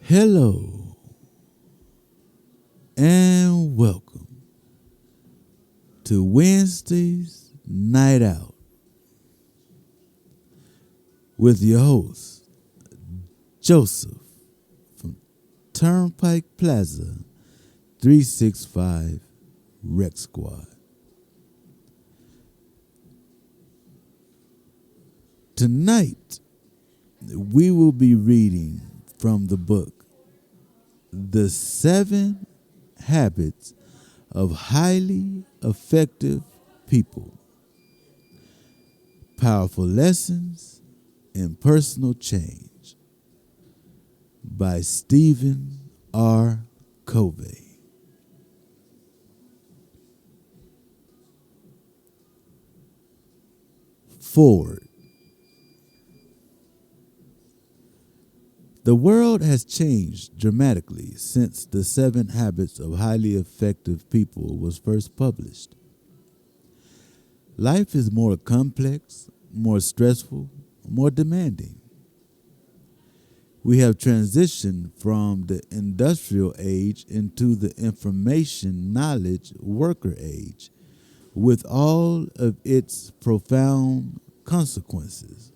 Hello and welcome to Wednesday's Night Out with your host, Joseph from Turnpike Plaza 365 Rec Squad. Tonight, we will be reading from the book, The 7 Habits of Highly Effective People. Powerful Lessons in Personal Change by Stephen R. Covey. Foreword. The world has changed dramatically since The 7 Habits of Highly Effective People was first published. Life is more complex, more stressful, more demanding. We have transitioned from the industrial age into the information knowledge worker age, with all of its profound consequences.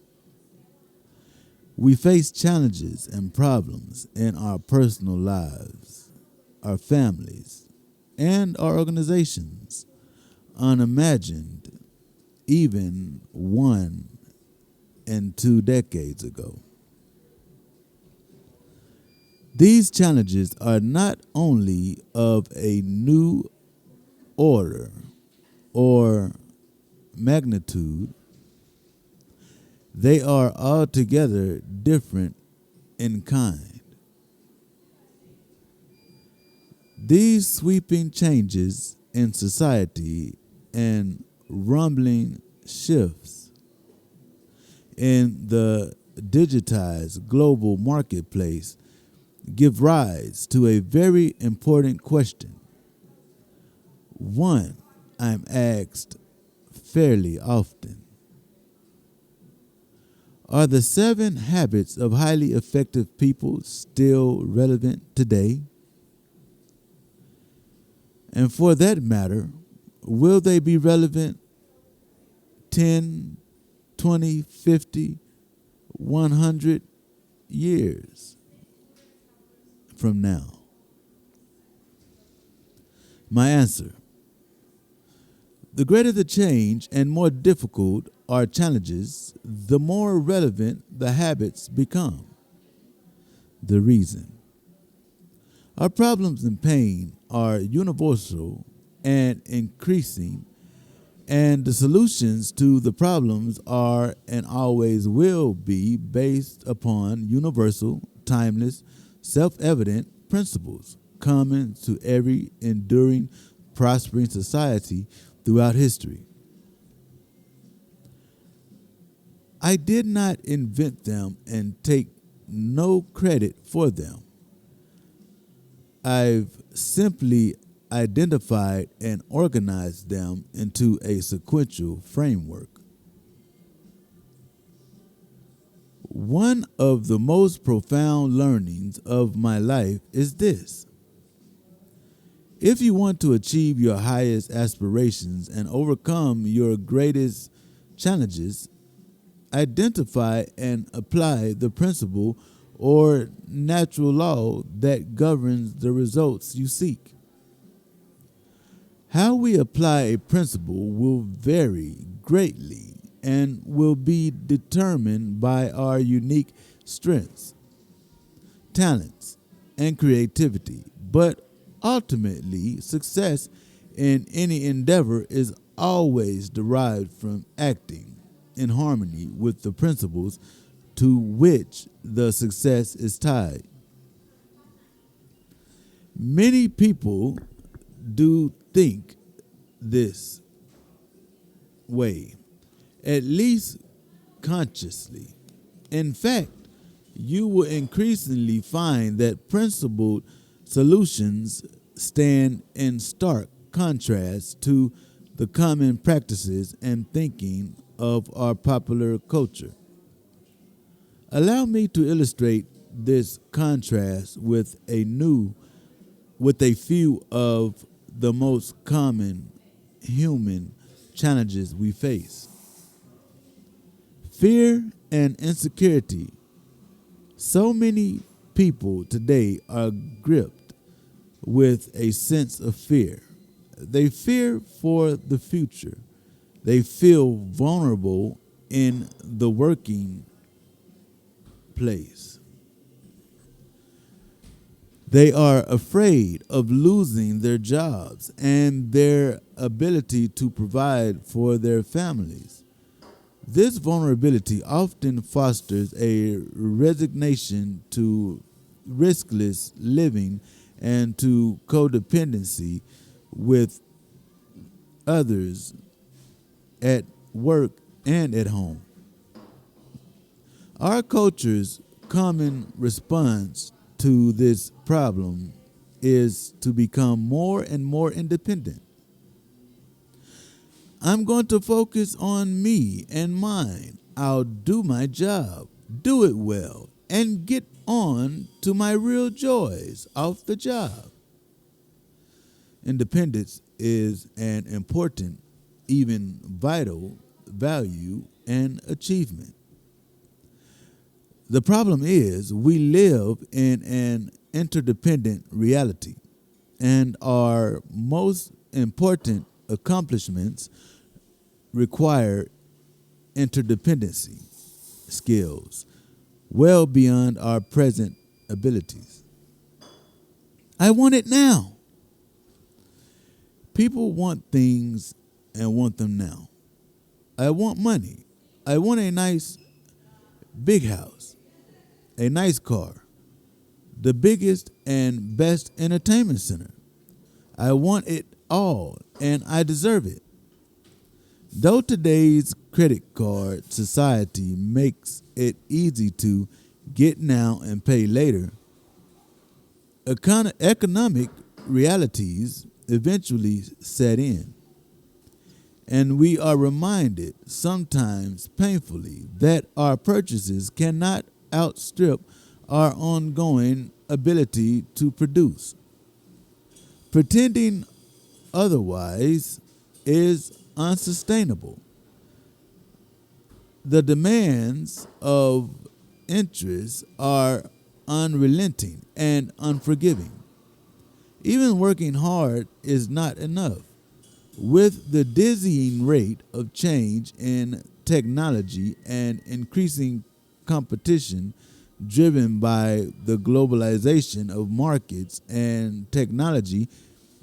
We face challenges and problems in our personal lives, our families, and our organizations, unimagined even 1 and 2 decades ago. These challenges are not only of a new order or magnitude, they are altogether different in kind. These sweeping changes in society and rumbling shifts in the digitized global marketplace give rise to a very important question. One I'm asked fairly often. Are the 7 habits of highly effective people still relevant today? And for that matter, will they be relevant 10, 20, 50, 100 years from now? My answer: the greater the change and more difficult our challenges, the more relevant the habits become. The reason: our problems and pain are universal and increasing, and the solutions to the problems are and always will be based upon universal, timeless, self-evident principles common to every enduring, prospering society throughout history. I did not invent them and take no credit for them. I've simply identified and organized them into a sequential framework. One of the most profound learnings of my life is this: if you want to achieve your highest aspirations and overcome your greatest challenges, identify and apply the principle or natural law that governs the results you seek. How we apply a principle will vary greatly and will be determined by our unique strengths, talents, and creativity. But ultimately, success in any endeavor is always derived from acting in harmony with the principles to which the success is tied. Many people do think this way, at least consciously. In fact, you will increasingly find that principled solutions stand in stark contrast to the common practices and thinking of our popular culture. Allow me to illustrate this contrast with a few of the most common human challenges we face. Fear and insecurity. So many people today are gripped with a sense of fear. They fear for the future. They feel vulnerable in the working place. They are afraid of losing their jobs and their ability to provide for their families. This vulnerability often fosters a resignation to riskless living and to codependency with others at work and at home. Our culture's common response to this problem is to become more and more independent. I'm going to focus on me and mine. I'll do my job, do it well, and get on to my real joys off the job. Independence is an important, even vital value and achievement. The problem is we live in an interdependent reality, and our most important accomplishments require interdependency skills well beyond our present abilities. I want it now. People want things and want them now. I want money. I want a nice big house, a nice car, the biggest and best entertainment center. I want it all, and I deserve it. Though today's credit card society makes it easy to get now and pay later, economic realities eventually set in. And we are reminded, sometimes painfully, that our purchases cannot outstrip our ongoing ability to produce. Pretending otherwise is unsustainable. The demands of interest are unrelenting and unforgiving. Even working hard is not enough. With the dizzying rate of change in technology and increasing competition driven by the globalization of markets and technology,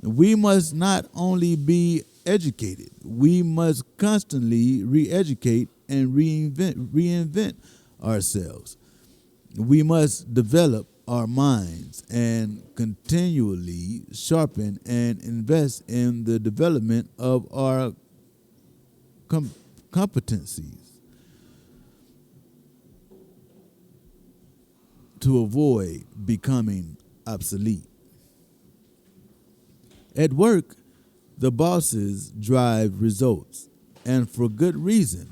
we must not only be educated, we must constantly re-educate and reinvent ourselves. We must develop our minds and continually sharpen and invest in the development of our competencies to avoid becoming obsolete. At work, the bosses drive results, and for good reason.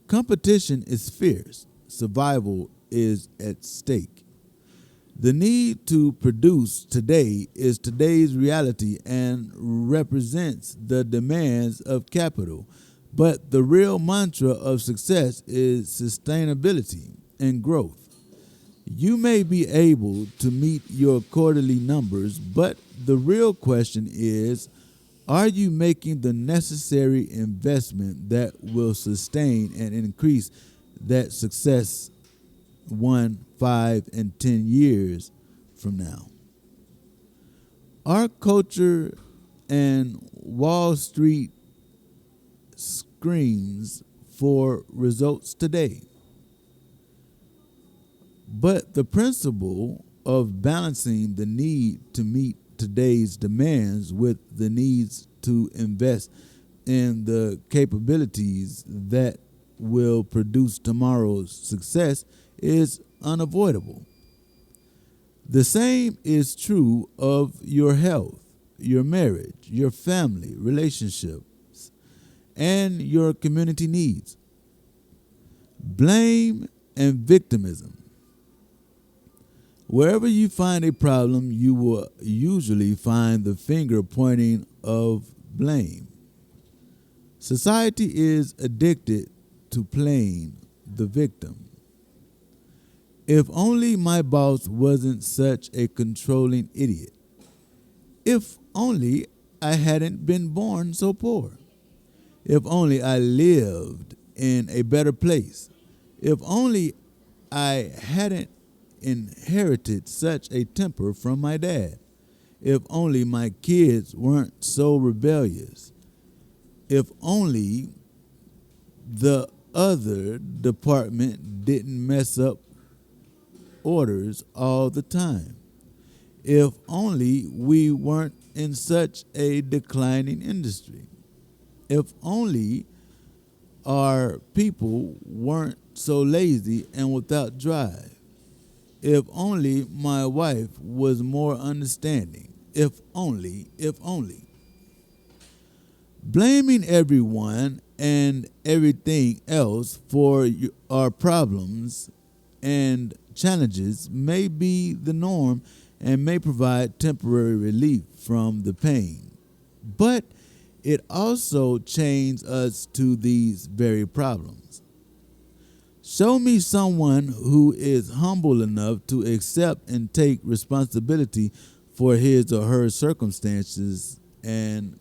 Competition is fierce. Survival is at stake. The need to produce today is today's reality and represents the demands of capital. But the real mantra of success is sustainability and growth. You may be able to meet your quarterly numbers, but the real question is, are you making the necessary investment that will sustain and increase that success 1, 5, and 10 years from now? Our culture and Wall Street screams for results today. But the principle of balancing the need to meet today's demands with the needs to invest in the capabilities that will produce tomorrow's success is unavoidable. The same is true of your health, your marriage, your family, relationships, and your community needs. Blame and victimism. Wherever you find a problem, you will usually find the finger pointing of blame. Society is addicted to playing the victim. If only my boss wasn't such a controlling idiot. If only I hadn't been born so poor. If only I lived in a better place. If only I hadn't inherited such a temper from my dad. If only my kids weren't so rebellious. If only the other department didn't mess up orders all the time. If only we weren't in such a declining industry. If only our people weren't so lazy and without drive. If only my wife was more understanding. If only, if only. Blaming everyone and everything else for our problems and challenges may be the norm and may provide temporary relief from the pain. But it also chains us to these very problems. Show me someone who is humble enough to accept and take responsibility for his or her circumstances and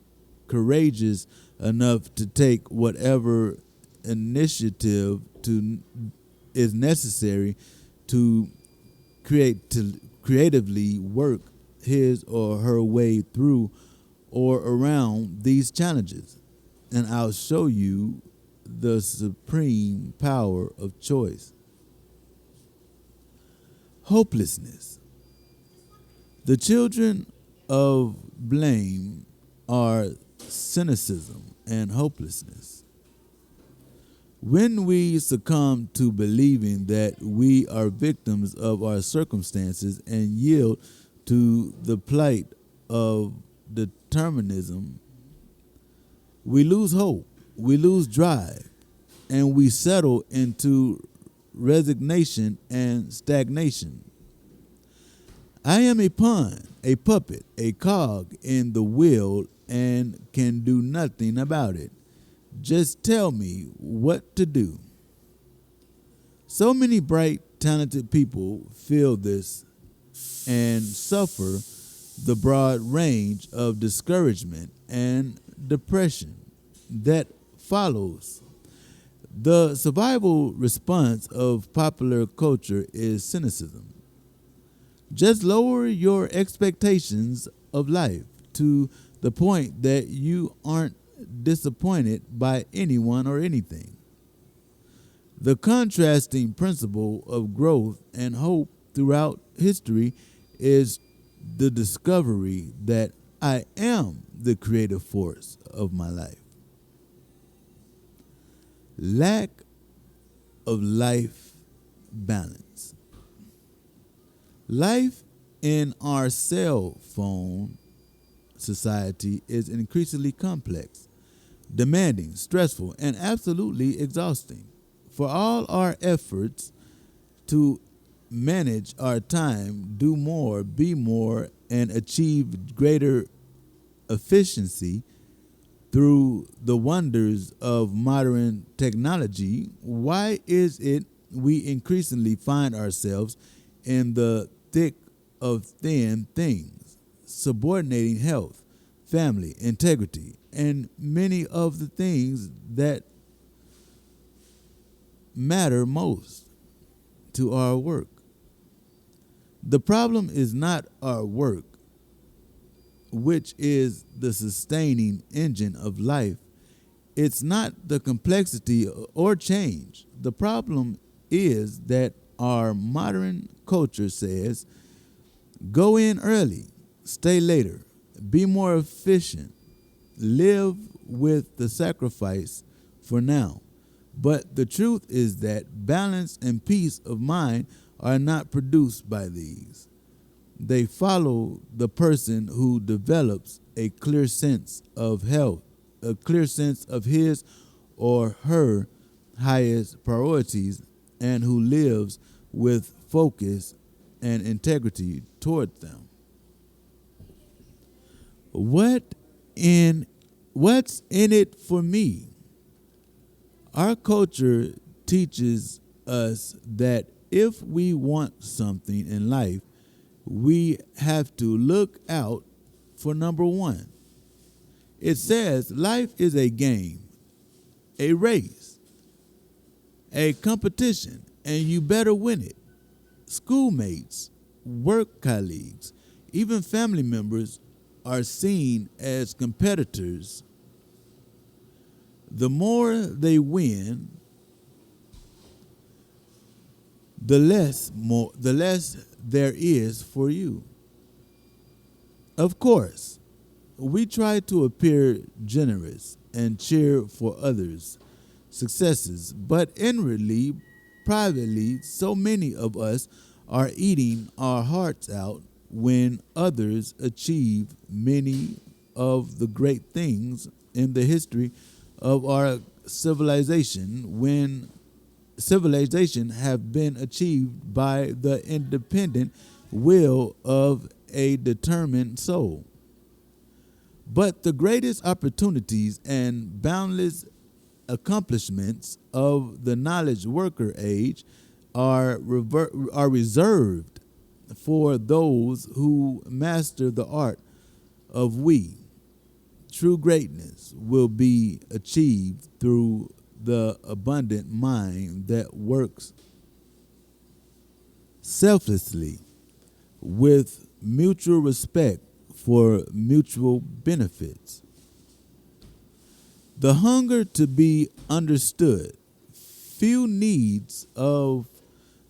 courageous enough to take whatever initiative is necessary to creatively work his or her way through or around these challenges. And I'll show you the supreme power of choice. Hopelessness. The children of blame are cynicism and hopelessness. When we succumb to believing that we are victims of our circumstances and yield to the plight of determinism, we lose hope, we lose drive, and we settle into resignation and stagnation. I am a pawn, a puppet, a cog in the wheel and can do nothing about it. Just tell me what to do. So many bright, talented people feel this and suffer the broad range of discouragement and depression that follows. The survival response of popular culture is cynicism. Just lower your expectations of life to the point that you aren't disappointed by anyone or anything. The contrasting principle of growth and hope throughout history is the discovery that I am the creative force of my life. Lack of life balance. Life in our cell phone society is increasingly complex, demanding, stressful, and absolutely exhausting. For all our efforts to manage our time, do more, be more, and achieve greater efficiency through the wonders of modern technology, why is it we increasingly find ourselves in the thick of thin things, subordinating health, family, integrity, and many of the things that matter most to our work? The problem is not our work, which is the sustaining engine of life. It's not the complexity or change. The problem is that our modern culture says, go in early, stay later, be more efficient, live with the sacrifice for now. But the truth is that balance and peace of mind are not produced by these. They follow the person who develops a clear sense of health, a clear sense of his or her highest priorities, and who lives with focus and integrity toward them. What in what's in it for me? Our culture teaches us that if we want something in life, we have to look out for number one. It says life is a game, a race, a competition, and you better win it. Schoolmates, work colleagues, even family members are seen as competitors. The more they win, the less there is for you. Of course, we try to appear generous and cheer for others' successes, but inwardly, privately, so many of us are eating our hearts out when others achieve many of the great things in the history of our civilization, when civilization have been achieved by the independent will of a determined soul. But the greatest opportunities and boundless accomplishments of the knowledge worker age are reserved for those who master the art of we. True greatness will be achieved through the abundant mind that works selflessly with mutual respect for mutual benefits. The hunger to be understood. Few needs of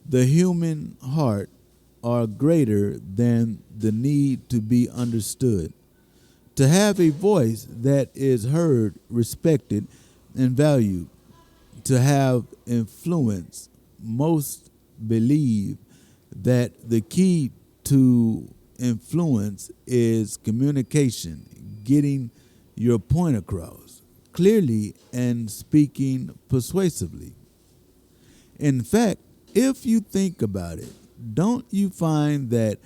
the human heart are greater than the need to be understood, to have a voice that is heard, respected, and valued, to have influence. Most believe that the key to influence is communication, getting your point across clearly and speaking persuasively. In fact, if you think about it, don't you find that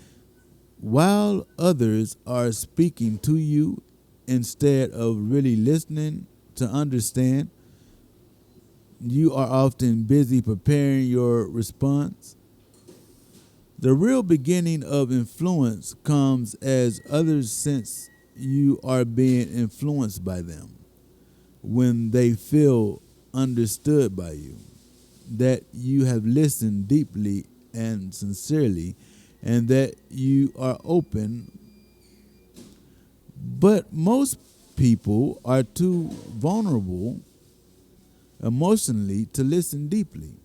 while others are speaking to you instead of really listening to understand, you are often busy preparing your response? The real beginning of influence comes as others sense you are being influenced by them, when they feel understood by you, that you have listened deeply and sincerely, and that you are open. But most people are too vulnerable emotionally to listen deeply,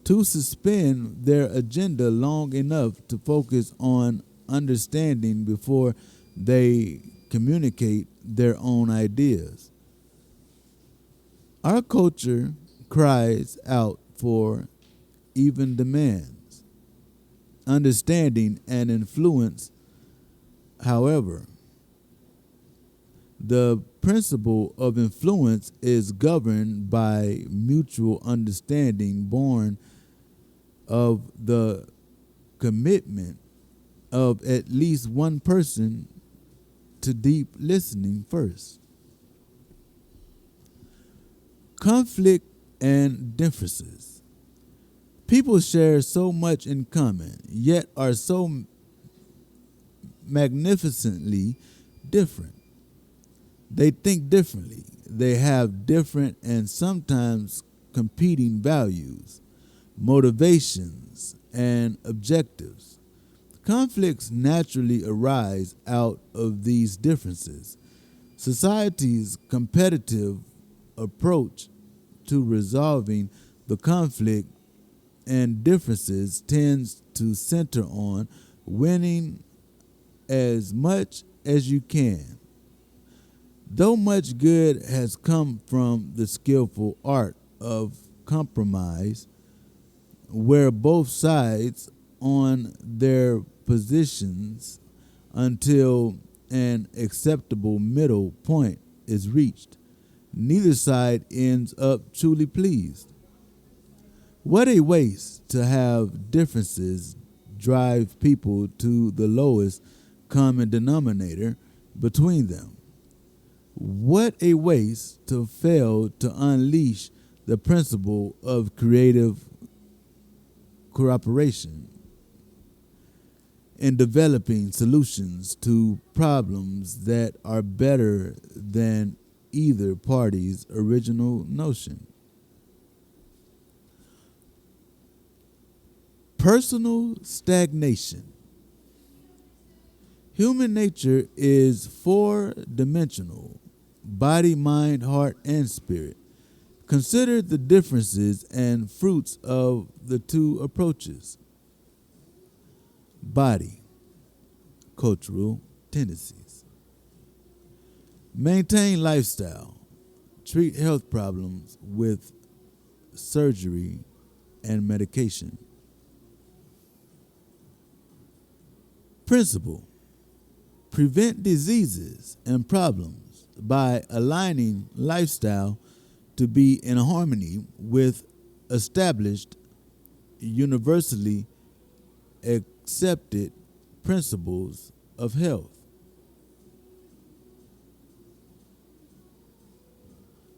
to suspend their agenda long enough to focus on understanding before they communicate their own ideas. Our culture cries out for, even demands, understanding and influence. However, the principle of influence is governed by mutual understanding born of the commitment of at least one person to deep listening first. Conflict and differences. People share so much in common, yet are so magnificently different. They think differently. They have different and sometimes competing values, motivations, and objectives. Conflicts naturally arise out of these differences. Society's competitive approach to resolving the conflict and differences tends to center on winning as much as you can. Though much good has come from the skillful art of compromise, where both sides on their positions until an acceptable middle point is reached, neither side ends up truly pleased. What a waste to have differences drive people to the lowest common denominator between them. What a waste to fail to unleash the principle of creative cooperation in developing solutions to problems that are better than either party's original notion. Personal stagnation. Human nature is four-dimensional: body, mind, heart, and spirit. Consider the differences and fruits of the two approaches. Body, cultural tendencies. Maintain lifestyle. Treat health problems with surgery and medication. Principle. Prevent diseases and problems by aligning lifestyle to be in harmony with established, universally accepted principles of health.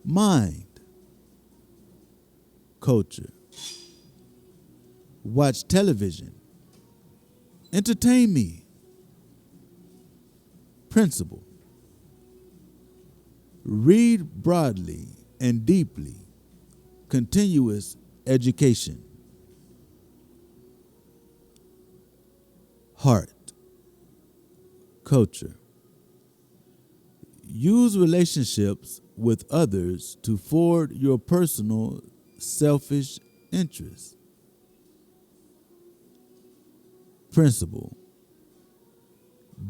Mind, culture. Watch television. Entertain me. Principle. Read broadly and deeply. Continuous education. Heart, culture. Use relationships with others to forward your personal selfish interests. Principle.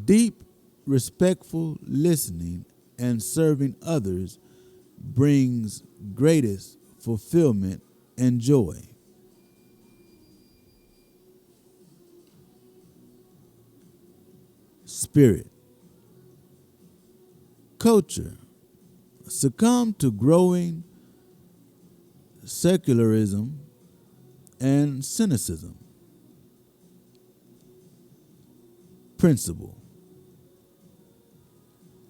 Deep, respectful listening and serving others brings greatest fulfillment and joy. Spirit, culture. Succumb to growing secularism and cynicism. Principle.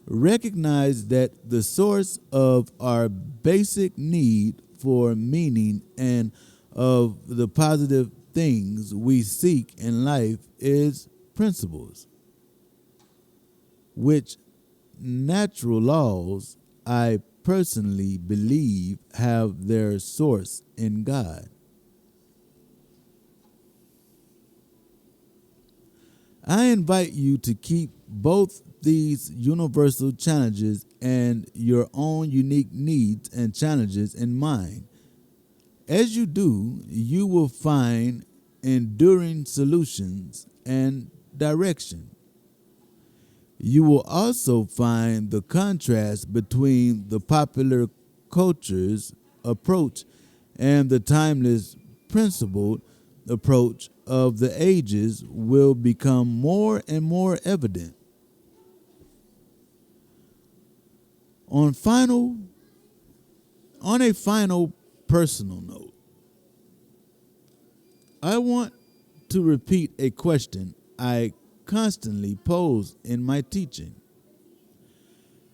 Recognize that the source of our basic need for meaning and of the positive things we seek in life is principles, which natural laws I personally believe have their source in God. I invite you to keep both these universal challenges and your own unique needs and challenges in mind. As you do, you will find enduring solutions and direction. You will also find the contrast between the popular culture's approach and the timeless principled approach of the ages will become more and more evident. On a final personal note, I want to repeat a question I constantly pose in my teaching.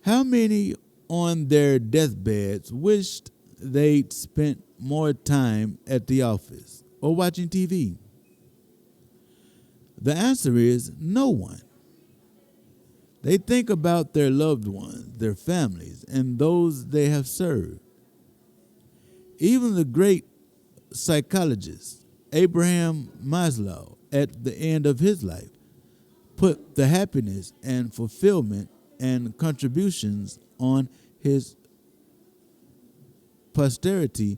How many on their deathbeds wished they'd spent more time at the office or watching TV? The answer is no one. They think about their loved ones, their families, and those they have served. Even the great psychologist Abraham Maslow, at the end of his life, put the happiness and fulfillment and contributions on his posterity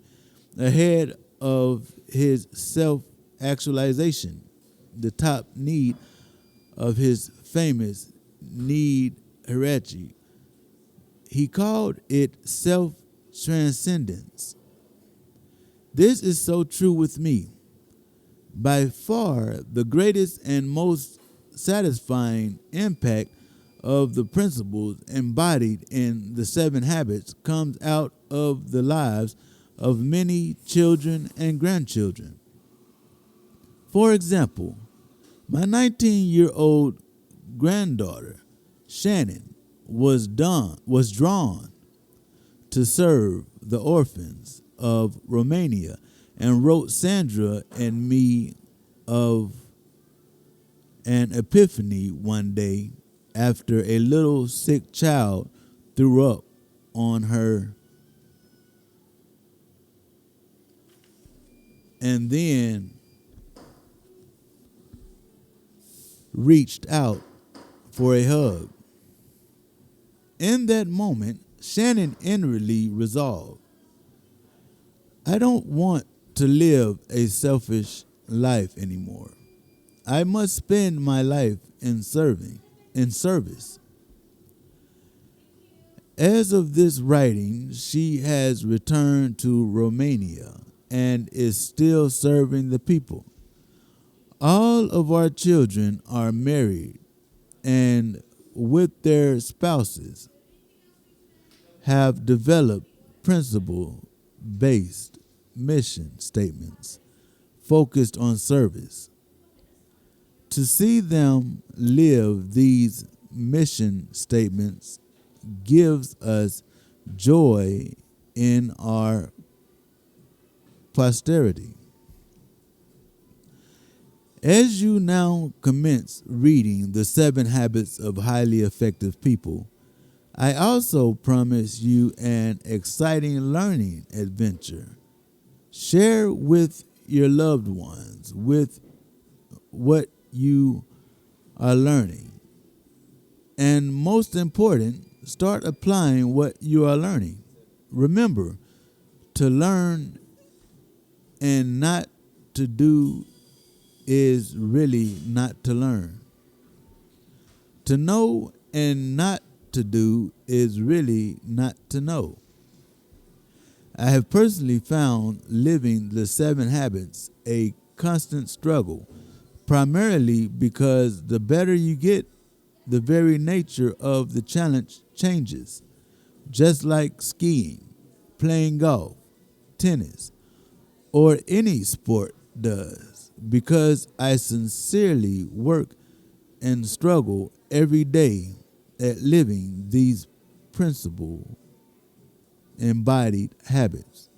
ahead of his self-actualization, the top need of his famous need hierarchy. He called it self-transcendence. This is so true with me. By far, the greatest and most satisfying impact of the principles embodied in the 7 habits comes out of the lives of many children and grandchildren. For example, My 19-year-old granddaughter, Shannon, was drawn to serve the orphans of Romania and wrote Sandra and me of an epiphany one day after a little sick child threw up on her and then reached out for a hug. In that moment, Shannon inwardly resolved, I don't want to live a selfish life anymore. I must spend my life in service. As of this writing, she has returned to Romania and is still serving the people. All of our children are married and with their spouses have developed principle-based mission statements focused on service. To see them live these mission statements gives us joy in our posterity. As you now commence reading The 7 Habits of Highly Effective People, I also promise you an exciting learning adventure. Share with your loved ones with what you are learning. And most important, start applying what you are learning. Remember, to learn and not to do is really not to learn. To know and not to do is really not to know. I have personally found living the 7 habits a constant struggle, primarily because the better you get, the very nature of the challenge changes. Just like skiing, playing golf, tennis, or any sport does, because I sincerely work and struggle every day at living these principle embodied habits.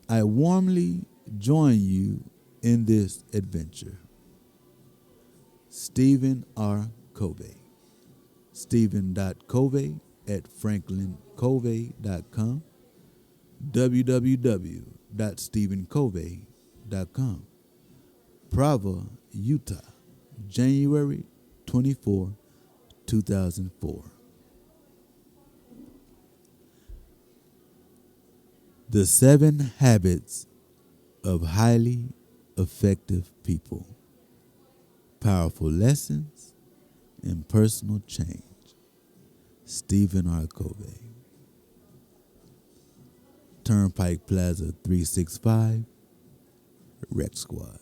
I warmly join you in this adventure. Stephen R. Covey. Stephen.covey@franklincovey.com. www.stephencovey.com. Provo, Utah, January 24, 2004. The 7 Habits of Highly Effective People. Powerful Lessons in Personal Change. Stephen R. Covey. Turnpike Plaza 365, Rec Squad.